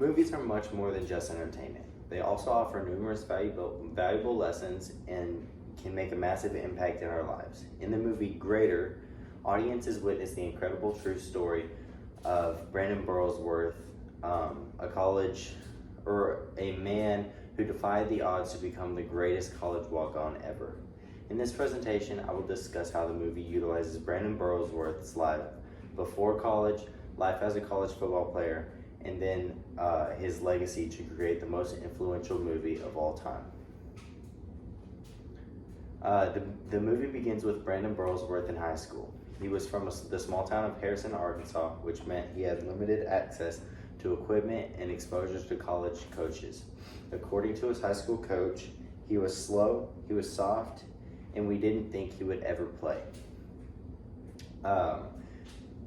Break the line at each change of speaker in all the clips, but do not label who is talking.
Movies are much more than just entertainment. They also offer numerous valuable lessons and can make a massive impact in our lives. In the movie Greater, audiences witness the incredible true story of Brandon Burlsworth, a man who defied the odds to become the greatest college walk-on ever. In this presentation, I will discuss how the movie utilizes Brandon Burlsworth's life before college, life as a college football player, and then his legacy to create the most influential movie of all time. The movie begins with Brandon Burlsworth in high school. He was from the small town of Harrison, Arkansas, which meant he had limited access to equipment and exposures to college coaches. According to his high school coach, he was slow, he was soft, and we didn't think he would ever play.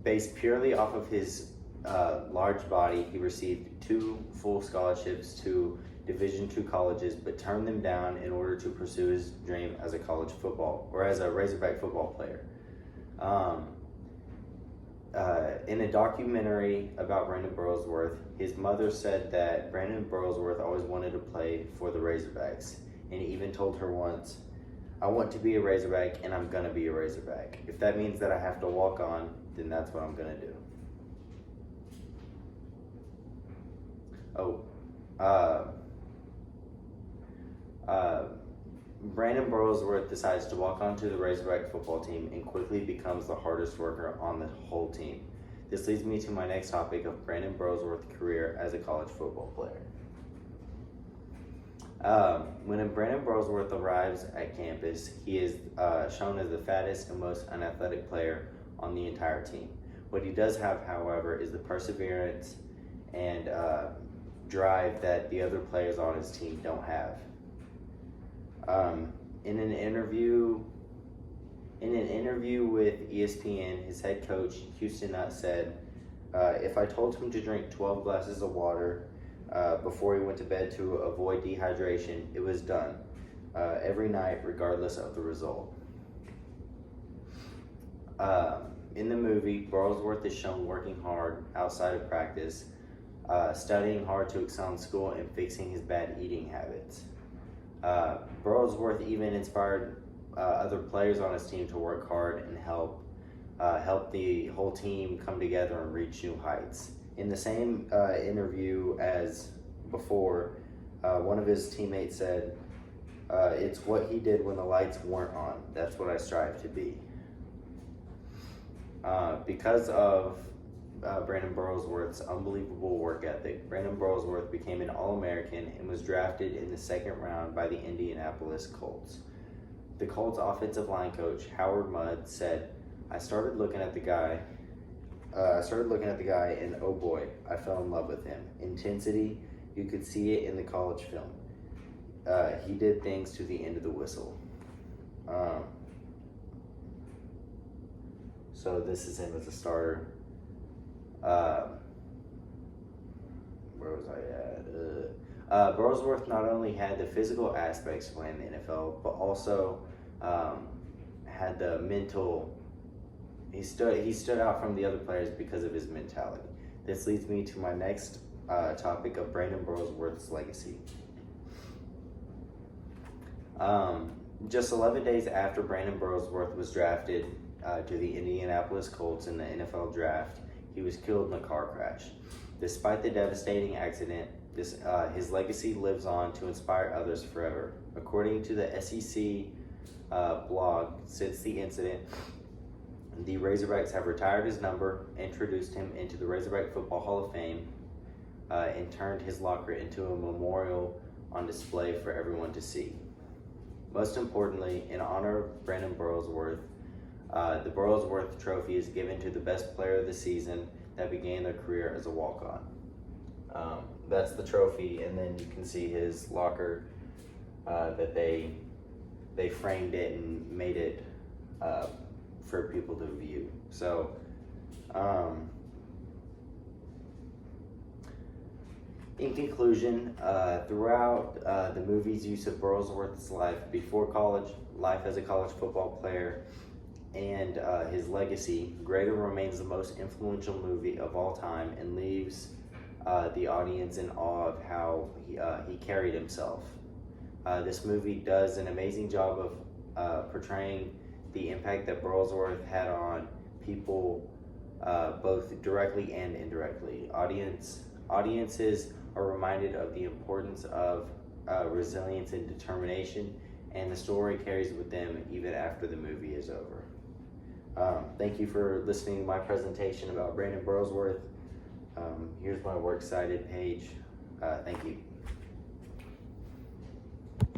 Based purely off of his large body, he received 2 full scholarships to Division II colleges, but turned them down in order to pursue his dream as a college football or as a Razorback football player. In a documentary about Brandon Burlsworth, his mother said that Brandon Burlsworth always wanted to play for the Razorbacks, and he even told her once, "I want to be a Razorback, and I'm gonna be a Razorback. If that means that I have to walk on, then that's what I'm gonna do." Brandon Burlsworth decides to walk onto the Razorback football team and quickly becomes the hardest worker on the whole team. This leads me to my next topic of Brandon Burlsworth's career as a college football player. When Brandon Burlsworth arrives at campus, he is shown as the fattest and most unathletic player on the entire team. What he does have, however, is the perseverance and drive that the other players on his team don't have. In an interview with ESPN, his head coach, Houston Nutt, said, "If I told him to drink 12 glasses of water before he went to bed to avoid dehydration, it was done every night, regardless of the result." In the movie, Burlsworth is shown working hard outside of practice, studying hard to excel in school, and fixing his bad eating habits. Burlsworth even inspired other players on his team to work hard and help the whole team come together and reach new heights. In the same interview as before, one of his teammates said, "It's what he did when the lights weren't on. That's what I strive to be." Because of Brandon Burlsworth's unbelievable work ethic, Brandon Burlsworth became an All-American and was drafted in the 2nd round by the Indianapolis Colts. The Colts offensive line coach, Howard Mudd, said, I started looking at the guy and oh boy, I fell in love with him. Intensity, you could see it in the college film. He did things to the end of the whistle." So this is him as a starter. Where was I at? Burlsworth not only had the physical aspects to play in the NFL, but also had the mental. He stood out from the other players because of his mentality. This leads me to my next topic of Brandon Burlsworth's legacy. Just 11 days after Brandon Burlsworth was drafted to the Indianapolis Colts in the NFL draft, he was killed in a car crash. Despite the devastating accident, his legacy lives on to inspire others forever. According to the SEC blog, since the incident, the Razorbacks have retired his number, introduced him into the Razorback Football Hall of Fame, and turned his locker into a memorial on display for everyone to see. Most importantly, in honor of Brandon Burlsworth, the Burlsworth Trophy is given to the best player of the season that began their career as a walk-on. That's the trophy, and then you can see his locker that they framed it and made it for people to view. So, in conclusion, throughout the movie's use of Burlsworth's life before college, life as a college football player, and his legacy, Greater remains the most influential movie of all time and leaves the audience in awe of how he carried himself. This movie does an amazing job of portraying the impact that Burlsworth had on people, both directly and indirectly. Audiences are reminded of the importance of resilience and determination, and the story carries with them even after the movie is over. Thank you for listening to my presentation about Brandon Burlsworth. Here's my Works Cited page. Thank you.